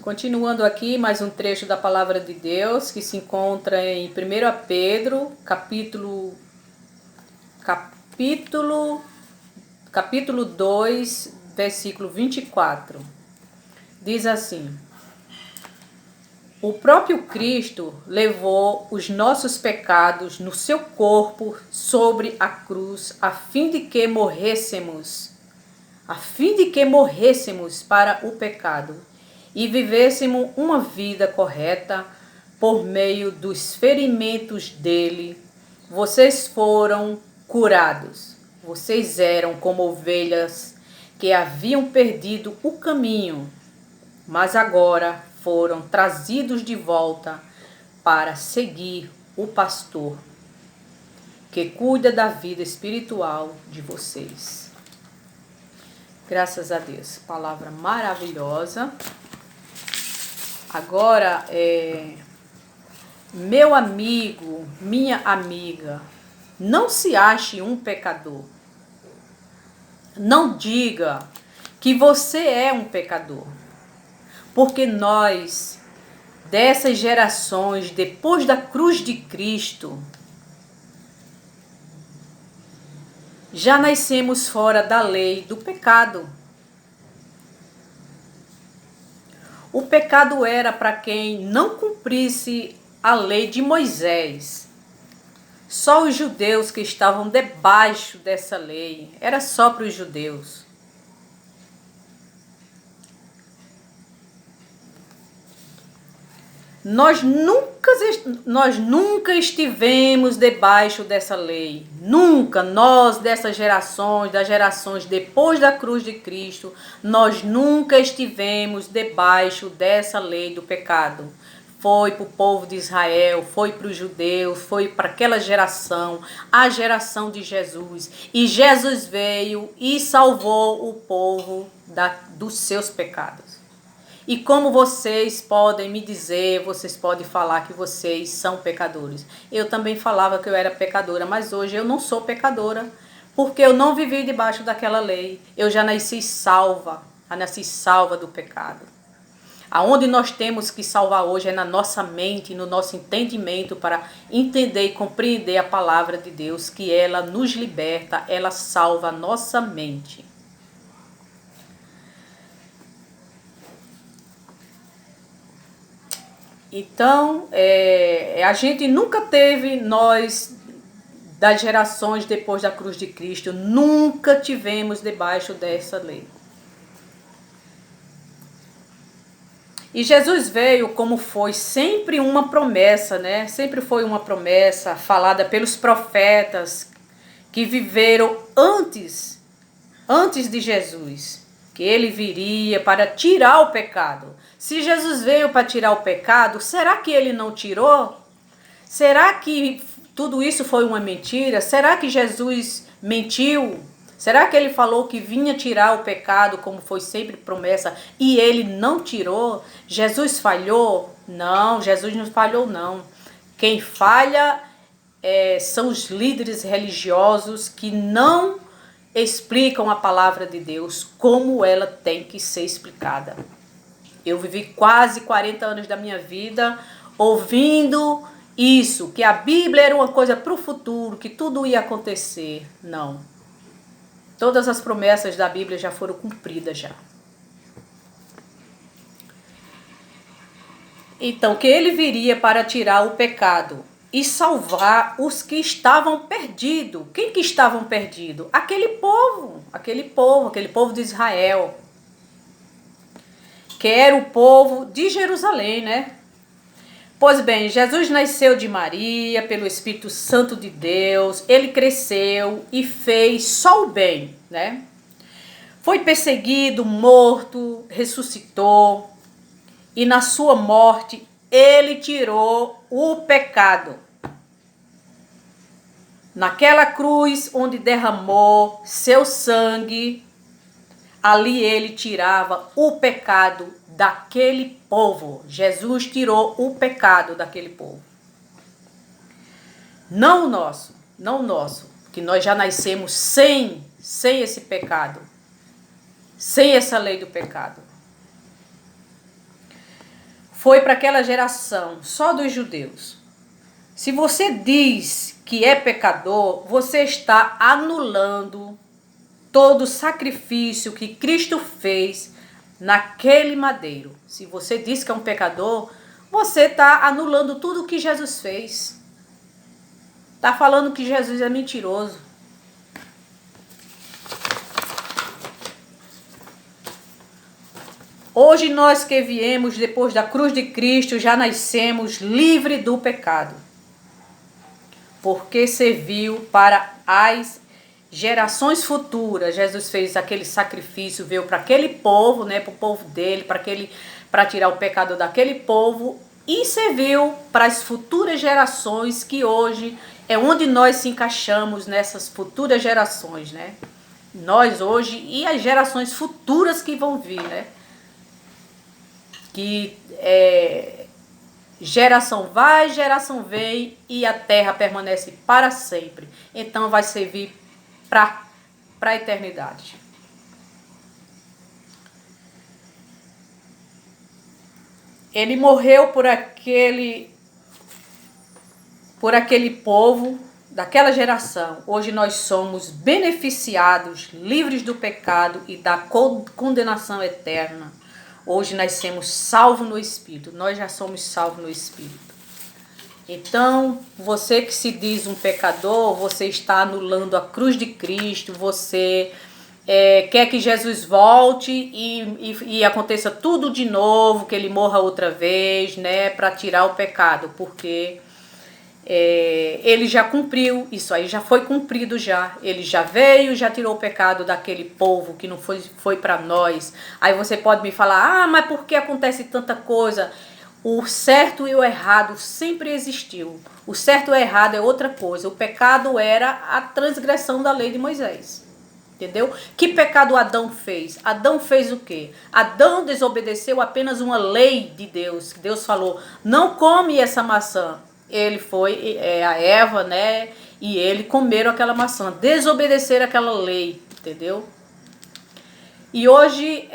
Continuando aqui, mais um trecho da Palavra de Deus, que se encontra em 1 Pedro, capítulo 2, versículo 24. Diz assim: O próprio Cristo levou os nossos pecados no seu corpo sobre a cruz, a fim de que morrêssemos para o pecado e vivêssemos uma vida correta por meio dos ferimentos dele. Vocês foram curados. Vocês eram como ovelhas que haviam perdido o caminho, mas agora foram trazidos de volta para seguir o pastor que cuida da vida espiritual de vocês. Graças a Deus, palavra maravilhosa. Agora, meu amigo, minha amiga, não se ache um pecador. Não diga que você é um pecador. Porque nós, dessas gerações, depois da cruz de Cristo, já nascemos fora da lei do pecado. O pecado era para quem não cumprisse a lei de Moisés. Só os judeus que estavam debaixo dessa lei. Era só para os judeus. Nós nunca estivemos debaixo dessa lei. Nunca, nós dessas gerações, das gerações depois da cruz de Cristo, nós nunca estivemos debaixo dessa lei do pecado. Foi para o povo de Israel, foi para os judeus, foi para aquela geração, a geração de Jesus. E Jesus veio e salvou o povo dos seus pecados. E como vocês podem me dizer, vocês podem falar que vocês são pecadores. Eu também falava que eu era pecadora, mas hoje eu não sou pecadora, porque eu não vivi debaixo daquela lei. Eu já nasci salva do pecado. Aonde nós temos que salvar hoje é na nossa mente, no nosso entendimento, para entender e compreender a palavra de Deus, que ela nos liberta, ela salva a nossa mente. Então, a gente nunca teve, nós, das gerações depois da cruz de Cristo, nunca tivemos debaixo dessa lei. E Jesus veio como foi sempre uma promessa, né? Sempre foi uma promessa falada pelos profetas que viveram antes de Jesus, que ele viria para tirar o pecado. Se Jesus veio para tirar o pecado, será que ele não tirou? Será que tudo isso foi uma mentira? Será que Jesus mentiu? Será que ele falou que vinha tirar o pecado, como foi sempre promessa, e ele não tirou? Jesus falhou? Não, Jesus não falhou, não. Quem falha são os líderes religiosos que não explicam a palavra de Deus como ela tem que ser explicada. Eu vivi quase 40 anos da minha vida ouvindo isso, que a Bíblia era uma coisa para o futuro, que tudo ia acontecer. Não. Todas as promessas da Bíblia já foram cumpridas já. Então, que ele viria para tirar o pecado e salvar os que estavam perdidos. Quem que estavam perdidos? Aquele povo de Israel. Que era o povo de Jerusalém, né? Pois bem, Jesus nasceu de Maria, pelo Espírito Santo de Deus, ele cresceu e fez só o bem, né? Foi perseguido, morto, ressuscitou, e na sua morte ele tirou o pecado. Naquela cruz onde derramou seu sangue, ali ele tirava o pecado daquele povo. Jesus tirou o pecado daquele povo. Não o nosso, que nós já nascemos sem esse pecado, sem essa lei do pecado. foi para aquela geração só dos judeus. Se você diz que é pecador, você está anulando todo o sacrifício que Cristo fez naquele madeiro. Se você diz que é um pecador, você está anulando tudo o que Jesus fez. Está falando que Jesus é mentiroso. Hoje nós que viemos depois da cruz de Cristo já nascemos livre do pecado, porque serviu para as gerações futuras. Jesus fez aquele sacrifício, veio para aquele povo, né, para o povo dele, para tirar o pecado daquele povo, e serviu para as futuras gerações, que hoje é onde nós se encaixamos nessas futuras gerações, né? Nós hoje e as gerações futuras que vão vir, né? Que geração vai, geração vem e a terra permanece para sempre. Então vai servir para a eternidade. Ele morreu por aquele povo daquela geração. Hoje nós somos beneficiados, livres do pecado e da condenação eterna. Hoje nós somos salvos no Espírito. Nós já somos salvos no Espírito. Então, você que se diz um pecador, você está anulando a cruz de Cristo, você quer que Jesus volte e aconteça tudo de novo, que ele morra outra vez, né, para tirar o pecado, porque ele já cumpriu, isso aí já foi cumprido já. Ele já veio, já tirou o pecado daquele povo que não foi para nós. Aí você pode me falar, mas por que acontece tanta coisa? O certo e o errado sempre existiu. O certo e o errado é outra coisa. O pecado era a transgressão da lei de Moisés. Entendeu? Que pecado Adão fez? Adão fez o quê? Adão desobedeceu apenas uma lei de Deus. Deus falou, não come essa maçã. Ele foi, a Eva, né? E ele comeram aquela maçã. Desobedeceram aquela lei, entendeu? E hoje,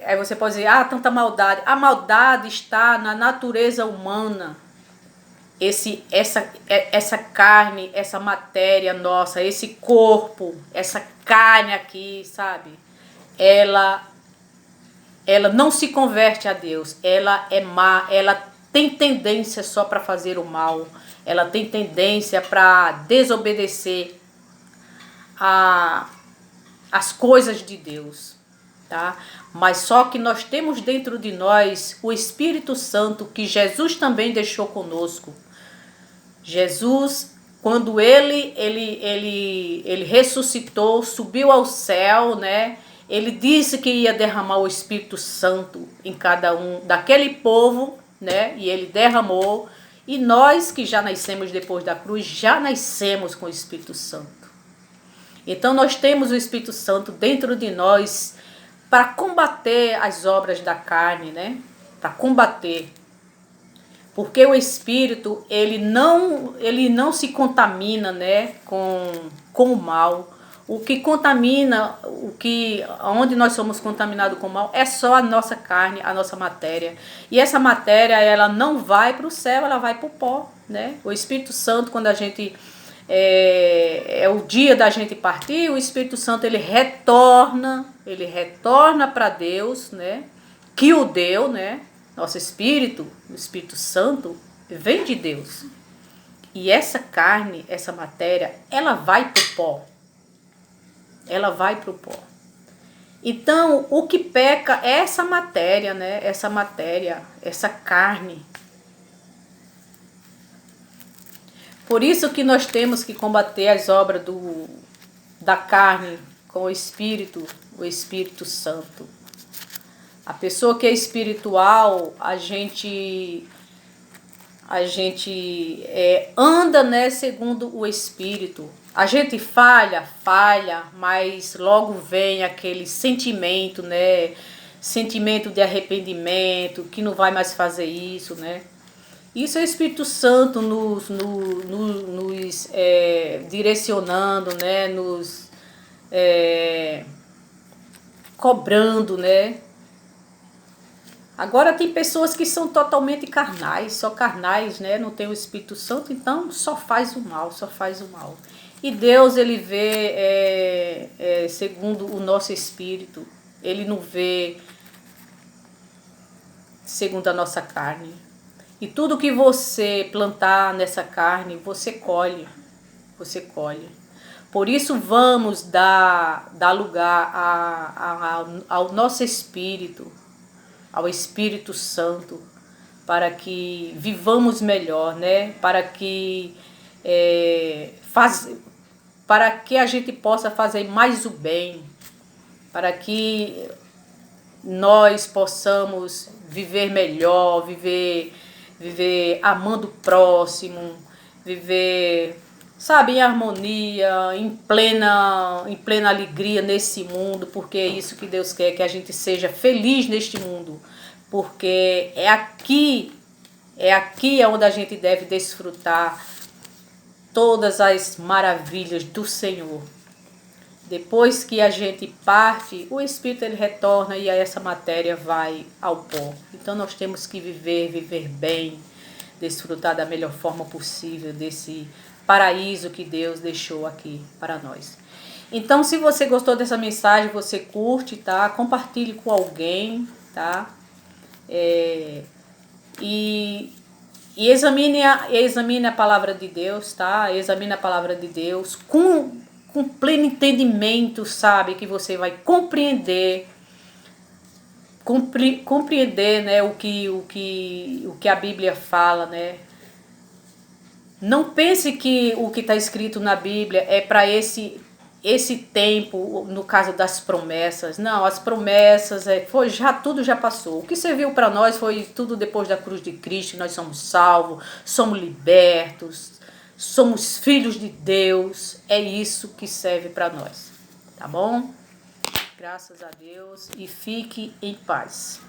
aí você pode dizer, tanta maldade. A maldade está na natureza humana. Essa carne, essa matéria nossa, esse corpo, essa carne aqui, sabe? Ela não se converte a Deus. Ela é má, ela tem tendência só para fazer o mal. Ela tem tendência para desobedecer as coisas de Deus, tá? Mas só que nós temos dentro de nós o Espírito Santo, que Jesus também deixou conosco. Jesus, quando ele ressuscitou, subiu ao céu, né? Ele disse que ia derramar o Espírito Santo em cada um daquele povo, né? E ele derramou. E nós que já nascemos depois da cruz, já nascemos com o Espírito Santo. Então nós temos o Espírito Santo dentro de nós para combater as obras da carne, né? Para combater. Porque o Espírito, ele não se contamina, né, com o mal. O que contamina, onde nós somos contaminados com o mal, é só a nossa carne, a nossa matéria. E essa matéria, ela não vai para o céu, ela vai para o pó, né? O Espírito Santo, quando a gente é o dia da gente partir, o Espírito Santo ele retorna para Deus, né? Que o deu, né? Nosso espírito, o Espírito Santo, vem de Deus. E essa carne, essa matéria, ela vai pro pó. Ela vai pro pó. Então, o que peca é essa matéria, né? Essa matéria, essa carne. Por isso que nós temos que combater as obras da carne com o Espírito Santo. A pessoa que é espiritual, a gente anda, né, segundo o Espírito. A gente falha, mas logo vem aquele sentimento, né? Sentimento de arrependimento, que não vai mais fazer isso, né? Isso é o Espírito Santo nos direcionando, né? Nos cobrando, né? Agora tem pessoas que são totalmente carnais, só carnais, né? Não tem o Espírito Santo, então só faz o mal, só faz o mal. E Deus, ele vê segundo o nosso espírito, ele não vê segundo a nossa carne. E tudo que você plantar nessa carne, você colhe, você colhe. Por isso vamos dar lugar ao nosso espírito, ao Espírito Santo, para que vivamos melhor, né? Para que a gente possa fazer mais o bem, para que nós possamos viver melhor, viver amando o próximo, viver, sabe, em harmonia, em plena alegria nesse mundo, porque é isso que Deus quer, que a gente seja feliz neste mundo, porque é aqui onde a gente deve desfrutar todas as maravilhas do Senhor. Depois que a gente parte, o Espírito ele retorna e aí essa matéria vai ao pó. Então nós temos que viver bem, desfrutar da melhor forma possível desse paraíso que Deus deixou aqui para nós. Então, se você gostou dessa mensagem, você curte, tá? Compartilhe com alguém, tá? E examine a palavra de Deus, tá? Examine a palavra de Deus com pleno entendimento, sabe? Que você vai compreender, né? O que a Bíblia fala, né? Não pense que o que está escrito na Bíblia é para esse tempo, no caso das promessas. Não, as promessas tudo já passou. O que serviu para nós foi tudo depois da cruz de Cristo. Nós somos salvos, somos libertos, somos filhos de Deus. É isso que serve para nós, tá bom? Graças a Deus e fique em paz.